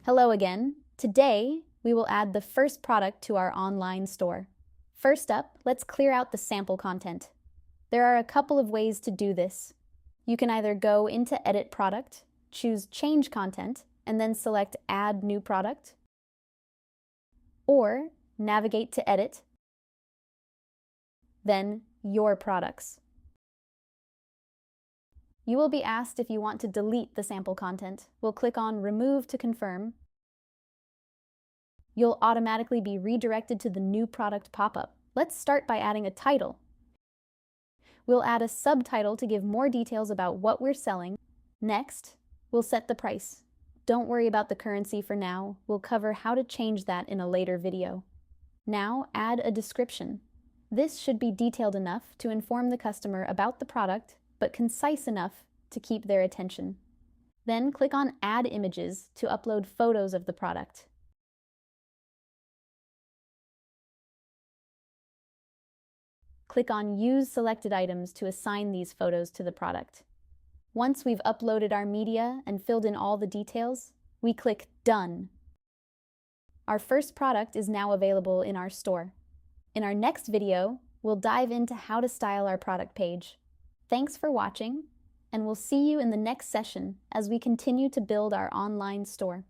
Hello again. Today, we will add the first product to our online store. First up, let's clear out the sample content. There are a couple of ways to do this. You can either go into Edit Product, choose Change Content, and then select Add New Product, or navigate to Edit, then Your Products. You will be asked if you want to delete the sample content. We'll click on Remove to confirm. You'll automatically be redirected to the New Product pop-up. Let's start by adding a title. We'll add a subtitle to give more details about what we're selling. Next, we'll set the price. Don't worry about the currency for now. We'll cover how to change that in a later video. Now, add a description. This should be detailed enough to inform the customer about the product, but concise enough to keep their attention. Then click on Add Images to upload photos of the product. Click on Use Selected Items to assign these photos to the product. Once we've uploaded our media and filled in all the details, we click Done. Our first product is now available in our store. In our next video, we'll dive into how to style our product page. Thanks for watching, and we'll see you in the next session as we continue to build our online store.